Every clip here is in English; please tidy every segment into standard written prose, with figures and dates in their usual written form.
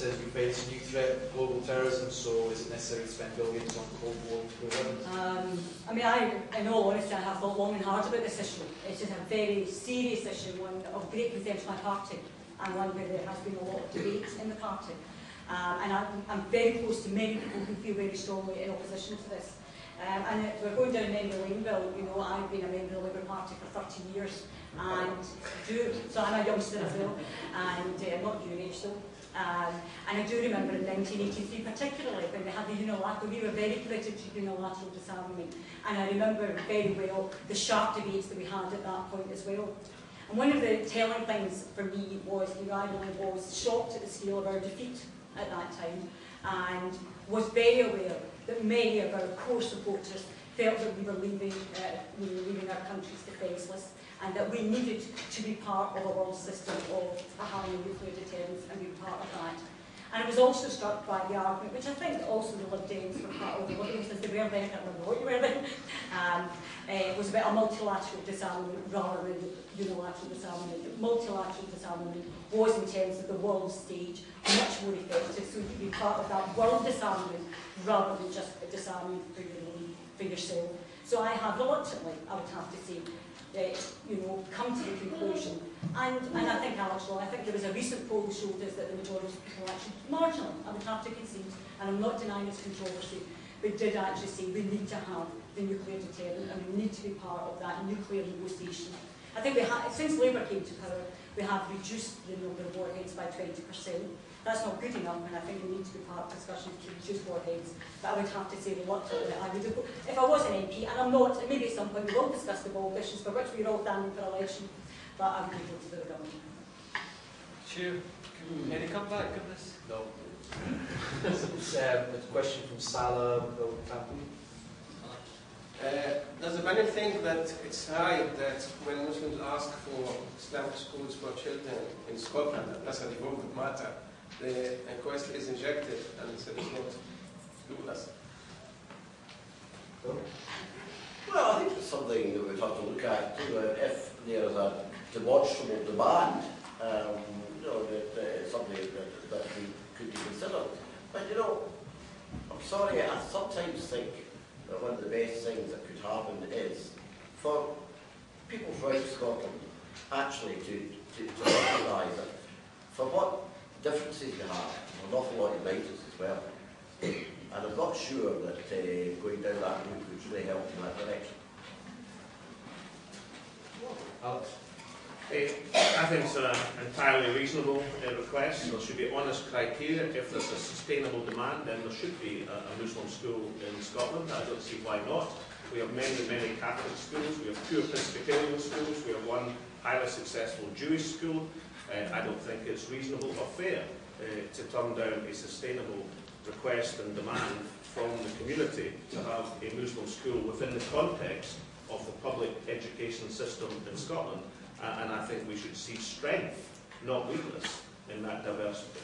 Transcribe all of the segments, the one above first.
says we face a new threat, global terrorism, so is it necessary to spend billions on Cold War weapons? I mean, in all honesty, I have thought long and hard about this issue. It's just a very serious issue, one of great concern to my party, and one where there has been a lot of debate in the party. And I'm very close to many people who feel very strongly in opposition to this. And if we're going down memory lane, Bill, you know, I've been a member of the Labour Party for 30 years, and so I'm a youngster as well, and I'm not your age though. And I do remember in 1983 particularly, when we had the unilateral, we were very committed to unilateral disarmament, and I remember very well the sharp debates that we had at that point as well. And one of the telling things for me was, I really was shocked at the scale of our defeat at that time, and was very aware that many of our core supporters felt that we were leaving our countries defenceless, and that we needed to be part of a world system of having a nuclear deterrence and be part of that. And I was also struck by the argument, which I think also the Lib Dems were part of, the Liberties, since they were then, I can't remember what you were then, was about a multilateral disarmament rather than unilateral disarmament. Multilateral disarmament was, in terms of the world stage, much more effective, so you could be part of that world disarmament rather than just a disarmament for yourself. So I have reluctantly, I would have to say, come to the conclusion, and I think I think there was a recent poll that showed us that the majority of people actually, marginally, I would have to concede, and I'm not denying its controversy, but did actually say we need to have the nuclear deterrent and we need to be part of that nuclear negotiation. I think since Labour came to power, we have reduced the number of warheads by 20%. That's not good enough, and I think we need to be part of discussions to reduce warheads. But I would have to say reluctantly that I would have, if I was an MP, and I'm not, and maybe at some point we will discuss the bold issues for which we're all standing for election, but I would go to the government. Chair, can any come back on this? No. It's a question from Salah Bill Campbell. Does the panel think that it's right that when Muslims ask for Islamic schools for children in Scotland, and that's a development matter, the request is rejected and it's not lawless? Well, I think it's something that we'd have to look at too. If there is a demonstrable demand, it's something that we could be considered. But I'm sorry, I sometimes think that one of the best things that could happen is for people throughout Scotland actually to recognise that for what differences you have, an awful lot unites us as well. And I'm not sure that going down that route would really help in that direction. Alex? I think it's an entirely reasonable request. There should be honest criteria. If there's a sustainable demand, then there should be a Muslim school in Scotland. I don't see why not. We have many, many Catholic schools. We have 2 Presbyterian schools. We have 1 highly successful Jewish school. I don't think it's reasonable or fair to turn down a sustainable request and demand from the community to have a Muslim school within the context of the public education system in Scotland. And I think we should see strength, not weakness, in that diversity.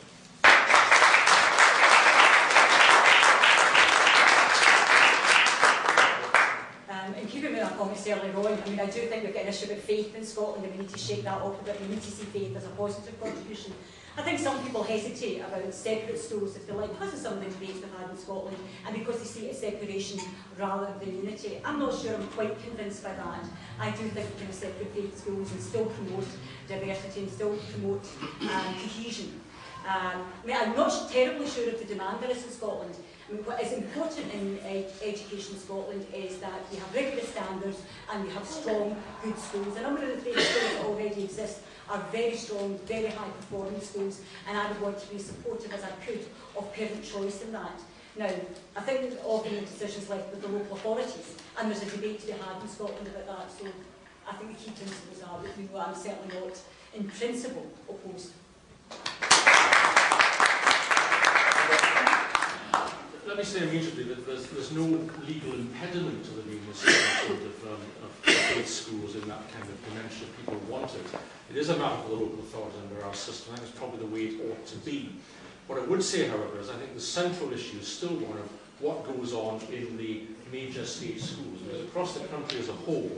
In keeping with our comments earlier on, I mean, I do think we've got an issue with faith in Scotland, and we need to shake that off a bit. We need to see faith as a positive contribution. I think some people hesitate about separate schools, if they like, because of some of the debates we've had in Scotland, and because they see it as separation rather than unity. I'm not sure I'm quite convinced by that. I do think we can separate faith schools and still promote diversity and still promote cohesion. I mean, I'm not terribly sure of the demand there is in Scotland. I mean, what is important in education in Scotland is that we have rigorous standards and we have strong, good schools. A number of the schools that already exist are very strong, very high performing schools, and I would want to be supportive as I could of parent choice in that. Now, I think there's often the decisions left with the local authorities, and there's a debate to be had in Scotland about that, so I think the key principles are that I'm certainly not, in principle, opposed. Let me say immediately that there's no legal impediment to the being sort of faith schools in that kind of dimension if people want it. It is a matter for the local authorities under our system. I think it's probably the way it ought to be. What I would say, however, is I think the central issue is still one of what goes on in the major state schools. Because across the country as a whole,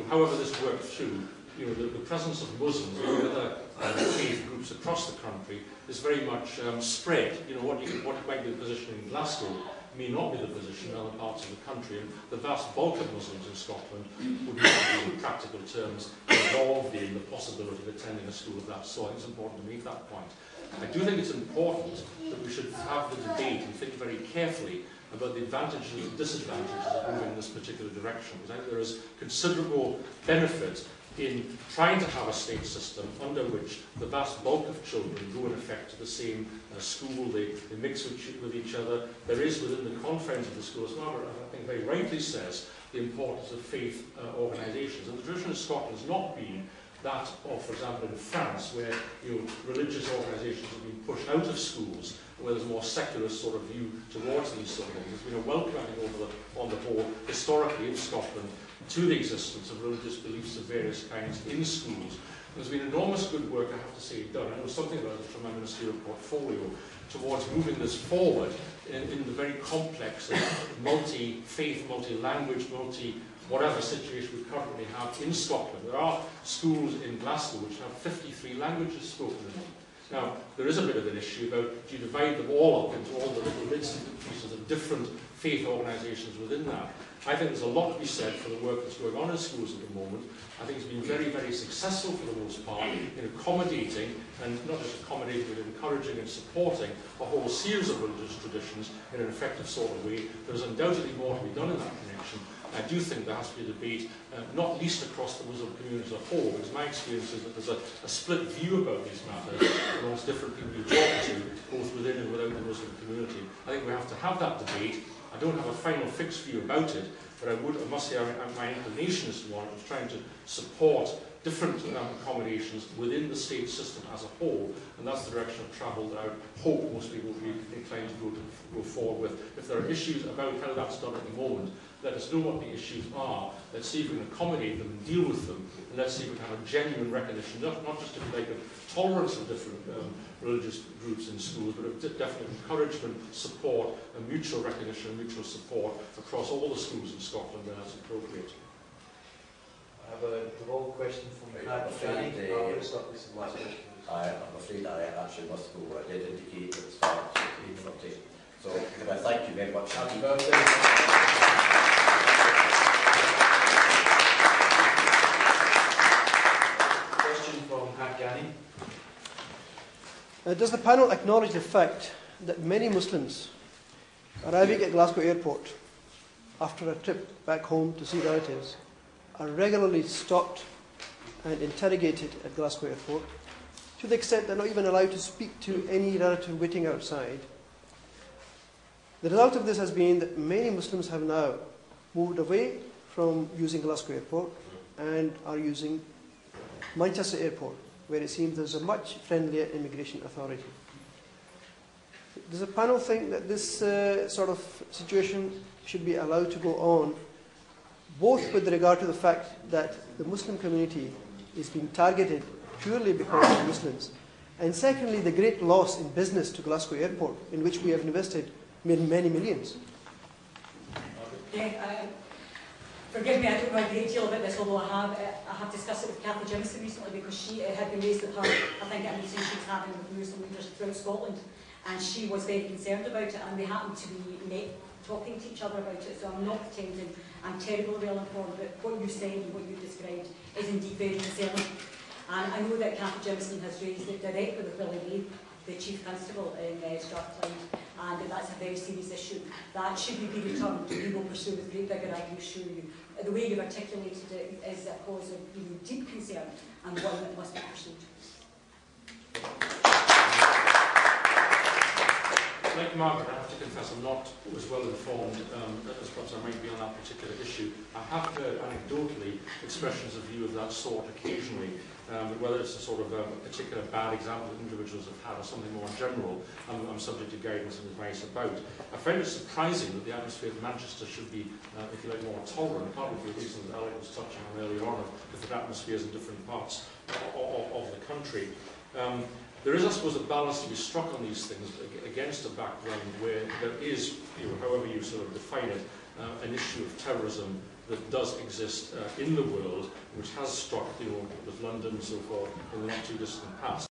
however this worked through, the presence of Muslims, with a faith groups across the country is very much spread. You know, what might be the position in Glasgow may not be the position in other parts of the country, and the vast bulk of Muslims in Scotland would not be, in practical terms, involved in the possibility of attending a school of that sort. I think it's important to make that point. I do think it's important that we should have the debate and think very carefully about the advantages and disadvantages of moving in this particular direction. Because I think there is considerable benefit in trying to have a state system under which the vast bulk of children go in effect to the same school, they mix with each other. There is within the confines of the school, as Margaret I think very rightly says, the importance of faith organisations. And the tradition of Scotland has not been that of, for example, in France, where religious organisations have been pushed out of schools, where there's a more secularist sort of view towards these sort of things. There's been a welcoming on the whole, historically in Scotland, to the existence of religious beliefs of various kinds in schools. There's been enormous good work, I have to say, done. I know something about it from my ministerial portfolio towards moving this forward in the very complex multi-faith, multi-language, whatever situation we currently have in Scotland. There are schools in Glasgow which have 53 languages spoken in them. Now, there is a bit of an issue about, do you divide them all up into all the little bits and pieces of different faith organisations within that? I think there's a lot to be said for the work that's going on in schools at the moment. I think it's been very, very successful for the most part in accommodating, and not just accommodating, but encouraging and supporting a whole series of religious traditions in an effective sort of way. There's undoubtedly more to be done in that connection. I do think there has to be a debate, not least across the Muslim community as a whole, because my experience is that there's a split view about these matters amongst different people you talk to, both within and without the Muslim community. I think we have to have that debate. I don't have a final fixed view about it, but I must say my inclination is one of trying to support different accommodations within the state system as a whole, and that's the direction of travel that I hope most people will be inclined to go forward with. If there are issues about how that's done at the moment, let us know what the issues are. Let's see if we can accommodate them and deal with them, and let's see if we can have a genuine recognition, not just if you like, of tolerance of different religious groups in schools, but of definite encouragement, support, and mutual recognition and mutual support across all the schools in Scotland where that's appropriate. I have a draw question from Pat Fanning. I'm afraid I actually must go. I did indicate at the start at 8:30. So can I thank you very much. Happy birthday. Does the panel acknowledge the fact that many Muslims arriving at Glasgow Airport after a trip back home to see relatives are regularly stopped and interrogated at Glasgow Airport, to the extent they're not even allowed to speak to any relative waiting outside? The result of this has been that many Muslims have now moved away from using Glasgow Airport and are using Manchester Airport, where it seems there's a much friendlier immigration authority. Does the panel think that this sort of situation should be allowed to go on, both with regard to the fact that the Muslim community is being targeted purely because of Muslims, and secondly, the great loss in business to Glasgow Airport, in which we have invested many millions? Yeah, forgive me, I don't know a great deal about this, although I have discussed it with Cathy Jimison recently, because she had been raised with her, I think, at a meeting she was having with Muslim leaders throughout Scotland, and she was very concerned about it, and they happened to be talking to each other about it, so I'm not pretending I'm terribly well informed, but what you said and what you described is indeed very concerning. And I know that Cathy Jimison has raised it directly with Willie Ray, the Chief Constable in Strathclyde, and that's a very serious issue. That should be returned, we will pursue with great vigour, I can assure you. The way you've articulated it is a cause of deep concern, and one that must be pursued. Like Margaret, I have to confess I'm not as well informed as perhaps I might be on that particular issue. I have heard anecdotally expressions of view of that sort occasionally, but whether it's a sort of a particular bad example that individuals have had or something more general, I'm subject to guidance and advice about. I find it surprising that the atmosphere of Manchester should be, if you like, more tolerant, partly for the reasons that Alec was touching on earlier on, of different atmospheres in different parts of the country. There is, I suppose, a balance to be struck on these things against a background where there is, however you sort of define it, an issue of terrorism that does exist in the world, which has struck, with London and so forth in the not too distant past.